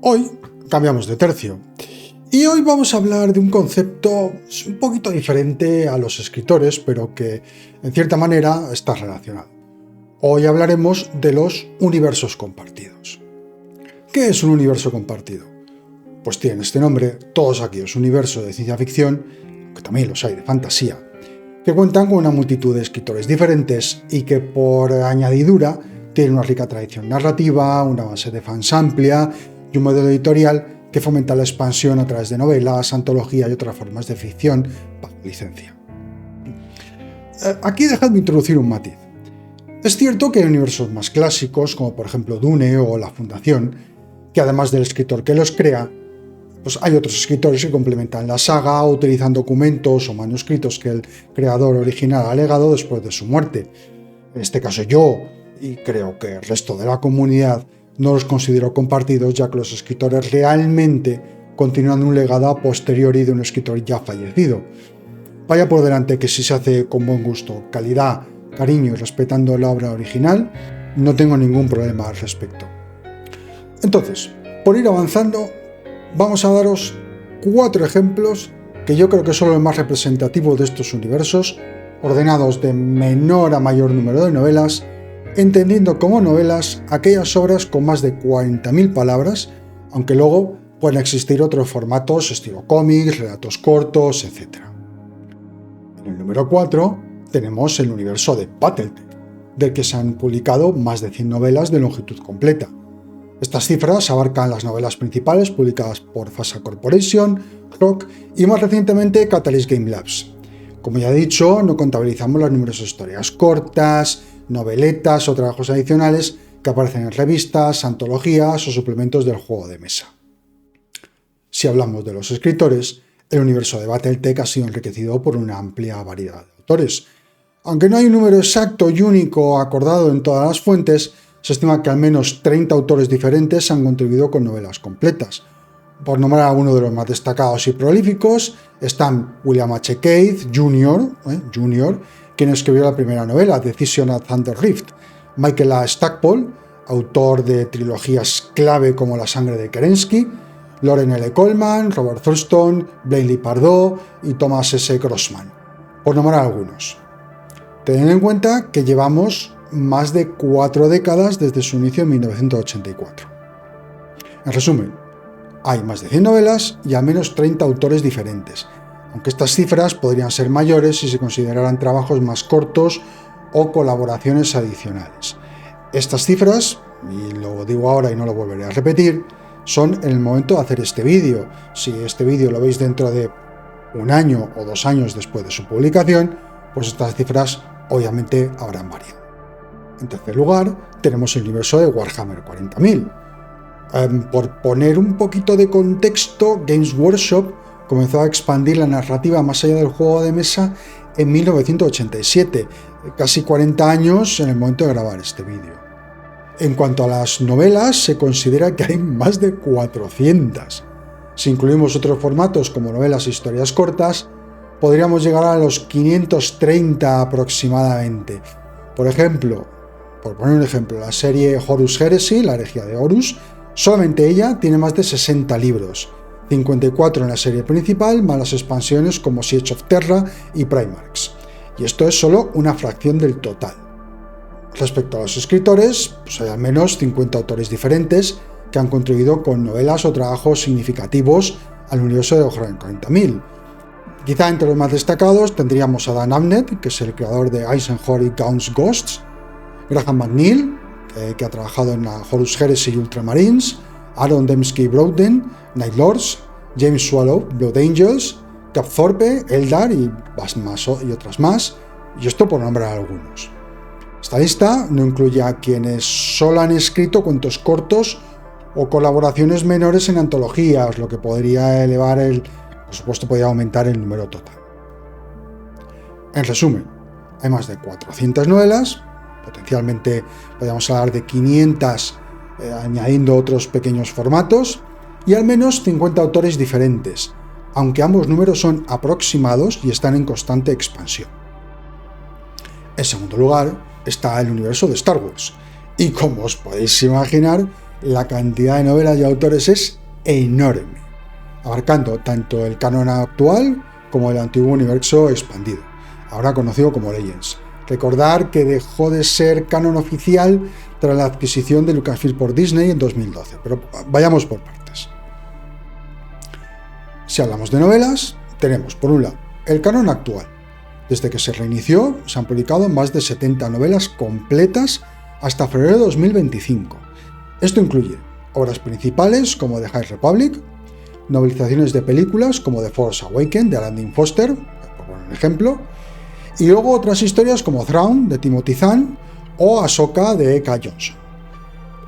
Hoy cambiamos de tercio y hoy vamos a hablar de un concepto un poquito diferente a los escritores, pero que en cierta manera está relacionado. Hoy hablaremos de los universos compartidos. ¿Qué es un universo compartido? Pues tienen este nombre todos aquellos universos de ciencia ficción, que también los hay de fantasía, que cuentan con una multitud de escritores diferentes y que por añadidura tienen una rica tradición narrativa, una base de fans amplia y un modelo editorial que fomenta la expansión a través de novelas, antología y otras formas de ficción bajo licencia. Aquí dejadme introducir un matiz. Es cierto que hay universos más clásicos, como por ejemplo Dune o La Fundación, que además del escritor que los crea, pues hay otros escritores que complementan la saga o utilizan documentos o manuscritos que el creador original ha legado después de su muerte. En este caso yo, y creo que el resto de la comunidad, no los considero compartidos, ya que los escritores realmente continúan un legado a posteriori de un escritor ya fallecido. Vaya por delante que si se hace con buen gusto, calidad, cariño y respetando la obra original, no tengo ningún problema al respecto. Entonces, por ir avanzando, vamos a daros 4 ejemplos que yo creo que son los más representativos de estos universos, ordenados de menor a mayor número de novelas, entendiendo como novelas aquellas obras con más de 40.000 palabras, aunque luego pueden existir otros formatos estilo cómics, relatos cortos, etc. En el número 4 tenemos el universo de Battletech, del que se han publicado más de 100 novelas de longitud completa. Estas cifras abarcan las novelas principales publicadas por Fasa Corporation, Rock y más recientemente Catalyst Game Labs. Como ya he dicho, no contabilizamos las numerosas historias cortas, noveletas o trabajos adicionales que aparecen en revistas, antologías o suplementos del juego de mesa. Si hablamos de los escritores, el universo de Battletech ha sido enriquecido por una amplia variedad de autores. Aunque no hay un número exacto y único acordado en todas las fuentes, se estima que al menos 30 autores diferentes han contribuido con novelas completas. Por nombrar a algunos de los más destacados y prolíficos, están William H. Keith Jr., quien escribió la primera novela, Decision at Thunder Rift, Michael A. Stackpole, autor de trilogías clave como La sangre de Kerensky, Lauren L. Coleman, Robert Thurston, Blaine Pardoe y Thomas S. Grossman, por nombrar algunos. Tened en cuenta que llevamos más de 4 décadas desde su inicio en 1984. En resumen, hay más de 100 novelas y al menos 30 autores diferentes, aunque estas cifras podrían ser mayores si se consideraran trabajos más cortos o colaboraciones adicionales. Estas cifras, y lo digo ahora y no lo volveré a repetir, son en el momento de hacer este vídeo. Si este vídeo lo veis dentro de 1 año o 2 años después de su publicación, pues estas cifras obviamente habrán variado. En tercer lugar, tenemos el universo de Warhammer 40.000. Por poner un poquito de contexto, Games Workshop comenzó a expandir la narrativa más allá del juego de mesa en 1987, casi 40 años en el momento de grabar este vídeo. En cuanto a las novelas, se considera que hay más de 400. Si incluimos otros formatos como novelas e historias cortas, podríamos llegar a los 530 aproximadamente. Por poner un ejemplo, la serie Horus Heresy, la herejía de Horus, solamente ella tiene más de 60 libros, 54 en la serie principal, más las expansiones como Siege of Terra y Primarchs. Y esto es solo una fracción del total. Respecto a los escritores, pues hay al menos 50 autores diferentes que han contribuido con novelas o trabajos significativos al universo de Warhammer 40.000. Quizá entre los más destacados tendríamos a Dan Abnett, que es el creador de Eisenhower y Gaunt's Ghosts, Graham McNeill, que ha trabajado en la Horus Heresy y Ultramarines, Aaron Dembski Broden, Night Lords, James Swallow, Blood Angels, Cap Thorpe, Eldar y otras más, y esto por nombrar algunos. Esta lista no incluye a quienes solo han escrito cuentos cortos o colaboraciones menores en antologías, lo que podría por supuesto podría aumentar el número total. En resumen, hay más de 400 novelas, potencialmente podríamos hablar de 500 añadiendo otros pequeños formatos, y al menos 50 autores diferentes, aunque ambos números son aproximados y están en constante expansión. En segundo lugar está el universo de Star Wars, y como os podéis imaginar, La cantidad de novelas y autores es enorme, abarcando tanto el canon actual como el antiguo universo expandido, ahora conocido como Legends. Recordar que dejó de ser canon oficial tras la adquisición de Lucasfilm por Disney en 2012, pero vayamos por partes. Si hablamos de novelas, tenemos por un lado el canon actual. Desde que se reinició, se han publicado más de 70 novelas completas hasta febrero de 2025. Esto incluye obras principales como The High Republic, novelizaciones de películas como The Force Awakens de Alan Dean Foster, por poner un ejemplo, y luego otras historias como Thrawn de Timothy Zahn o Ahsoka de Eka Johnson.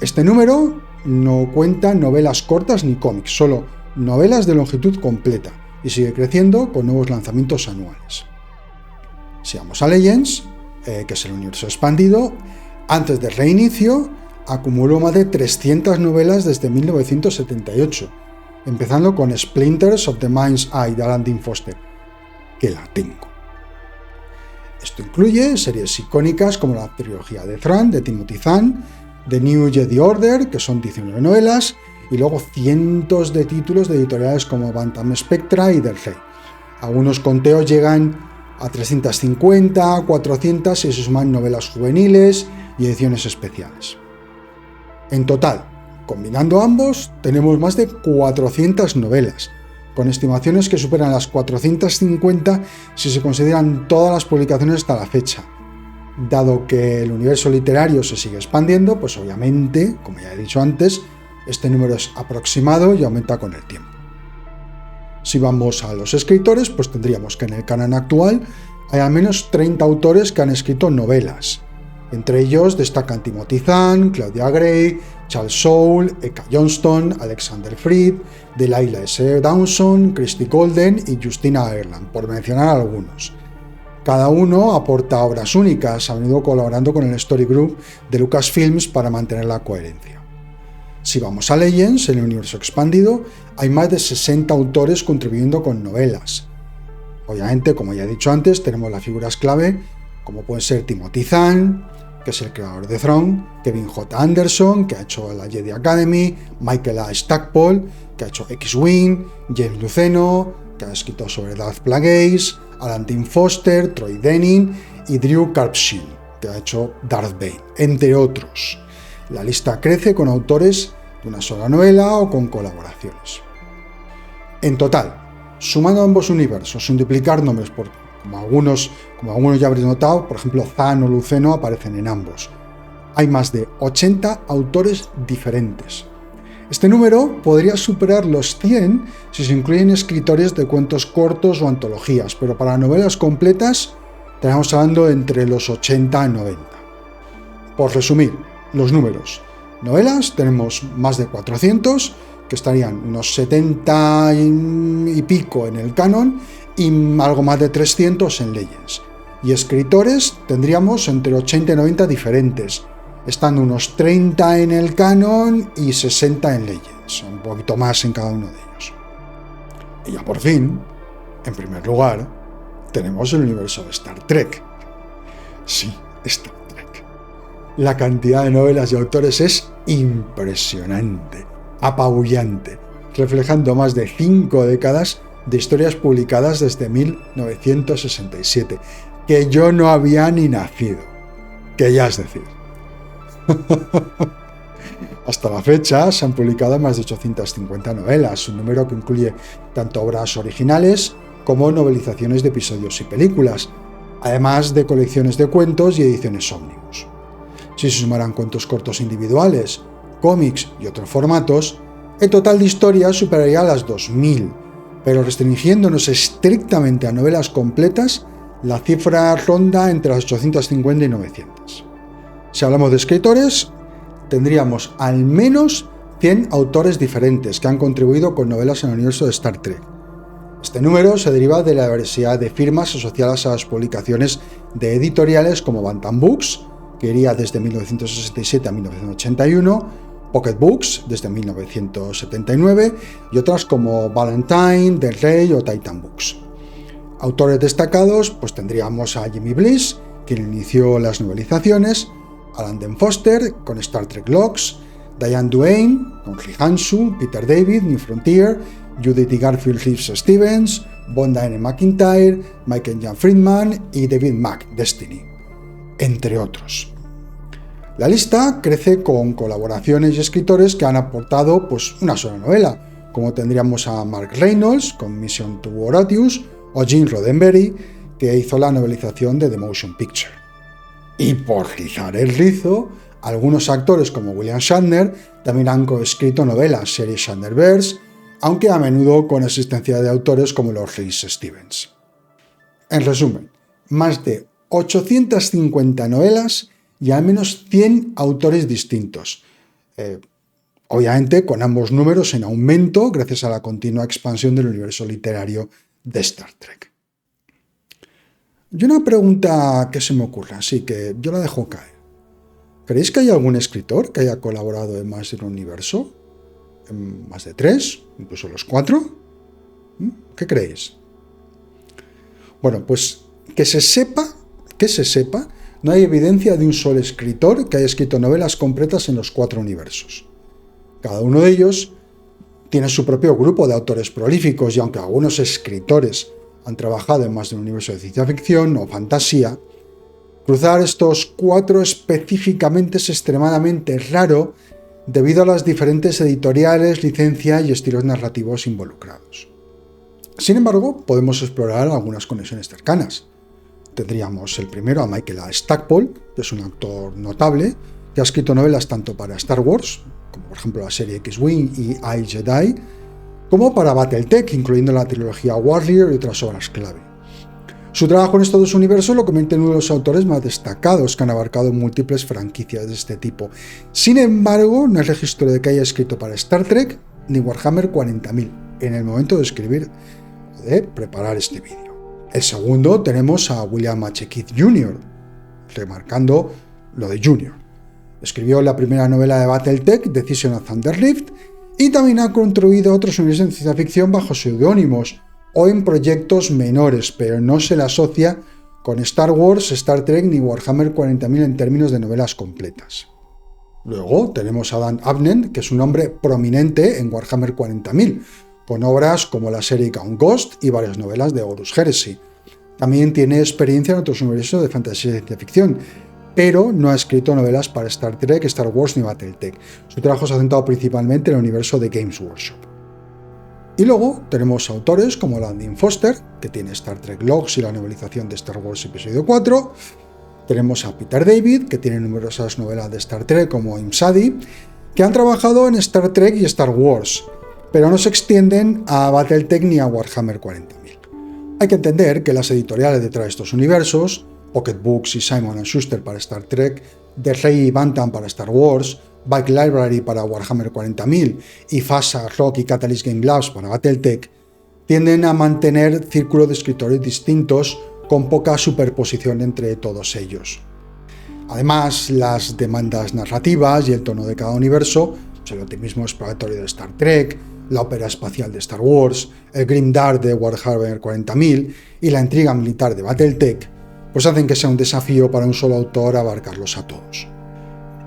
Este número no cuenta novelas cortas ni cómics, solo novelas de longitud completa, y sigue creciendo con nuevos lanzamientos anuales. Si vamos a Legends, que es el universo expandido, antes del reinicio acumuló más de 300 novelas desde 1978, empezando con Splinters of the Mind's Eye de Alan Dean Foster, que la tengo. Esto incluye series icónicas como la trilogía de Thrawn de Timothy Zahn, The New Jedi Order, que son 19 novelas, y luego cientos de títulos de editoriales como Bantam Spectra y Del Rey. Algunos conteos llegan a 350, 400 y se suman novelas juveniles y ediciones especiales. En total, combinando ambos, tenemos más de 400 novelas, con estimaciones que superan las 450 si se consideran todas las publicaciones hasta la fecha. Dado que el universo literario se sigue expandiendo, pues obviamente, como ya he dicho antes, este número es aproximado y aumenta con el tiempo. Si vamos a los escritores, pues tendríamos que en el canon actual hay al menos 30 autores que han escrito novelas. Entre ellos destacan Timothy Zahn, Claudia Gray, Charles Soule, Eka Johnston, Alexander Freed, Delilah S. Dawson, Christie Golden y Justina Ireland, por mencionar algunos. Cada uno aporta obras únicas, a menudo colaborando con el Story Group de Lucasfilms para mantener la coherencia. Si vamos a Legends, en el universo expandido, hay más de 60 autores contribuyendo con novelas. Obviamente, como ya he dicho antes, tenemos las figuras clave, como pueden ser Timothy Zahn, que es el creador de Thrawn, Kevin J. Anderson, que ha hecho la Jedi Academy, Michael A. Stackpole, que ha hecho X-Wing, James Luceno, que ha escrito sobre Darth Plagueis, Alan Dean Foster, Troy Denning y Drew Karpyshyn, que ha hecho Darth Bane, entre otros. La lista crece con autores de una sola novela o con colaboraciones. En total, sumando ambos universos, sin duplicar nombres, como algunos ya habréis notado, por ejemplo, Zahn o Luceno aparecen en ambos. Hay más de 80 autores diferentes. Este número podría superar los 100 si se incluyen escritores de cuentos cortos o antologías, pero para novelas completas estamos hablando entre los 80 y 90. Por resumir, los números. Novelas tenemos más de 400, que estarían unos 70 y pico en el canon y algo más de 300 en Legends. Y escritores tendríamos entre 80 y 90 diferentes, estando unos 30 en el canon y 60 en Legends, un poquito más en cada uno de ellos. Y ya por fin, en primer lugar, tenemos el universo de Star Trek. Sí, Star Trek. La cantidad de novelas y autores es impresionante, apabullante, reflejando más de 5 décadas de historias publicadas desde 1967, que yo no había ni nacido, que ya es decir. Hasta la fecha se han publicado más de 850 novelas, un número que incluye tanto obras originales como novelizaciones de episodios y películas, además de colecciones de cuentos y ediciones ómnibus. Si se sumaran cuentos cortos individuales, cómics y otros formatos, el total de historias superaría las 2000, pero restringiéndonos estrictamente a novelas completas, la cifra ronda entre las 850 y 900. Si hablamos de escritores, tendríamos al menos 100 autores diferentes que han contribuido con novelas en el universo de Star Trek. Este número se deriva de la diversidad de firmas asociadas a las publicaciones de editoriales como Bantam Books, que iría desde 1967 a 1981, Pocket Books desde 1979 y otras como Valentine, Del Rey o Titan Books. Autores destacados, pues tendríamos a Jimmy Bliss, quien inició las novelizaciones, Alan Dean Foster con Star Trek Logs, Diane Duane, con Lee Hansu, Peter David, New Frontier, Judith y Garfield Reeves Stevens, Vonda N. McIntyre, Michael Jan Friedman y David Mack, Destiny, entre otros. La lista crece con colaboraciones y escritores que han aportado pues, una sola novela, como tendríamos a Mark Reynolds con Mission to Horatius o Gene Roddenberry, que hizo la novelización de The Motion Picture. Y por rizar el rizo, algunos actores como William Shatner también han coescrito novelas, series Shatnerverse, aunque a menudo con asistencia de autores como los Reeves Stevens. En resumen, más de 850 novelas y al menos 100 autores distintos. Obviamente con ambos números en aumento gracias a la continua expansión del universo literario de Star Trek. Y una pregunta que se me ocurre, así que yo la dejo caer. ¿Creéis que hay algún escritor que haya colaborado en más de un universo? ¿En más de 3? ¿Incluso los 4? ¿Qué creéis? Bueno, pues que se sepa, no hay evidencia de un solo escritor que haya escrito novelas completas en los 4 universos. Cada uno de ellos tiene su propio grupo de autores prolíficos y aunque algunos escritores han trabajado en más de un universo de ciencia ficción o fantasía, cruzar estos 4 específicamente es extremadamente raro debido a las diferentes editoriales, licencias y estilos narrativos involucrados. Sin embargo, podemos explorar algunas conexiones cercanas. Tendríamos el primero a Michael A. Stackpole, que es un autor notable, que ha escrito novelas tanto para Star Wars, como por ejemplo la serie X-Wing y I, Jedi, como para Battletech, incluyendo la trilogía Warrior y otras obras clave. Su trabajo en estos 2 universos lo convierte en uno de los autores más destacados que han abarcado múltiples franquicias de este tipo. Sin embargo, no hay registro de que haya escrito para Star Trek ni Warhammer 40.000 en el momento de escribir o de preparar este vídeo. El segundo tenemos a William H. Keith Jr., remarcando lo de Jr. Escribió la primera novela de Battletech, Decision of Thunder Rift, y también ha construido otros universos de ciencia ficción bajo seudónimos o en proyectos menores, pero no se le asocia con Star Wars, Star Trek ni Warhammer 40.000 en términos de novelas completas. Luego tenemos a Dan Abnett, que es un hombre prominente en Warhammer 40.000, con obras como la serie Count Ghost y varias novelas de Horus Heresy. También tiene experiencia en otros universos de fantasía y ciencia ficción, pero no ha escrito novelas para Star Trek, Star Wars ni Battletech. Su trabajo se ha centrado principalmente en el universo de Games Workshop. Y luego tenemos autores como Landon Foster, que tiene Star Trek Logs y la novelización de Star Wars Episodio 4. Tenemos a Peter David, que tiene numerosas novelas de Star Trek como Imsadi, que han trabajado en Star Trek y Star Wars, pero no se extienden a Battletech ni a Warhammer 40.000. Hay que entender que las editoriales detrás de estos universos, Pocket Books y Simon & Schuster para Star Trek, The Ray y Bantam para Star Wars, Bike Library para Warhammer 40.000 y FASA, Rock y Catalyst Game Labs para Battletech, tienden a mantener círculos de escritores distintos con poca superposición entre todos ellos. Además, las demandas narrativas y el tono de cada universo, el optimismo exploratorio de Star Trek, la ópera espacial de Star Wars, el grimdark de Warhammer 40.000 y la intriga militar de Battletech, pues hacen que sea un desafío para un solo autor abarcarlos a todos.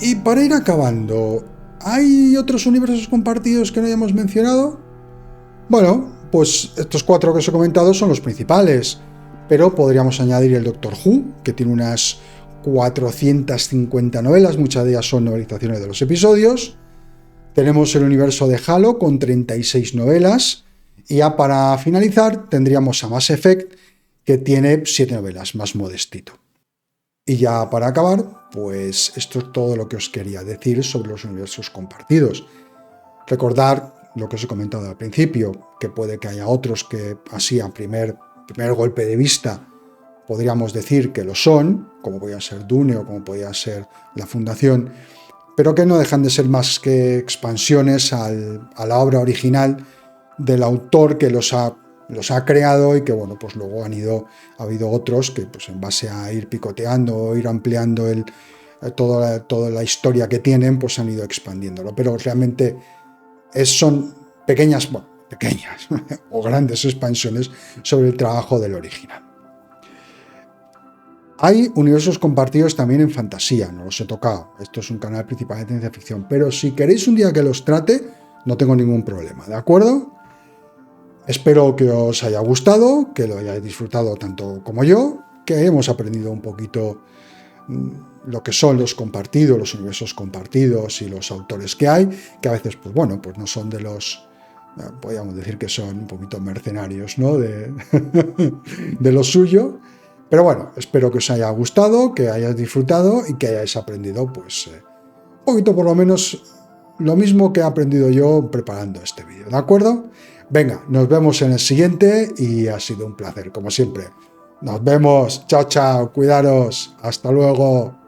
Y para ir acabando, ¿hay otros universos compartidos que no hayamos mencionado? Bueno, pues estos 4 que os he comentado son los principales, pero podríamos añadir el Doctor Who, que tiene unas 450 novelas, muchas de ellas son novelizaciones de los episodios. Tenemos el universo de Halo con 36 novelas, y ya para finalizar tendríamos a Mass Effect, que tiene 7 novelas, más modestito. Y ya para acabar, pues esto es todo lo que os quería decir sobre los universos compartidos. Recordar lo que os he comentado al principio, que puede que haya otros que así a primer golpe de vista podríamos decir que lo son, como podía ser Dune o como podía ser La Fundación, pero que no dejan de ser más que expansiones a la obra original del autor que los ha creado y que, bueno, pues luego ha habido otros que, pues en base a ir picoteando o ir ampliando toda la historia que tienen, pues han ido expandiéndolo. Pero realmente son pequeñas o grandes expansiones sobre el trabajo del original. Hay universos compartidos también en fantasía, no los he tocado. Esto es un canal principalmente de ciencia ficción, pero si queréis un día que los trate, no tengo ningún problema, ¿de acuerdo? Espero que os haya gustado, que lo hayáis disfrutado tanto como yo, que hemos aprendido un poquito lo que son los compartidos, los universos compartidos y los autores que hay, que a veces, pues bueno, pues no son de los, podríamos decir que son un poquito mercenarios, ¿no? De lo suyo. Pero bueno, espero que os haya gustado, que hayáis disfrutado y que hayáis aprendido, pues, un poquito por lo menos lo mismo que he aprendido yo preparando este vídeo, ¿de acuerdo? Venga, nos vemos en el siguiente y ha sido un placer, como siempre. Nos vemos, chao, chao, cuidaros, hasta luego.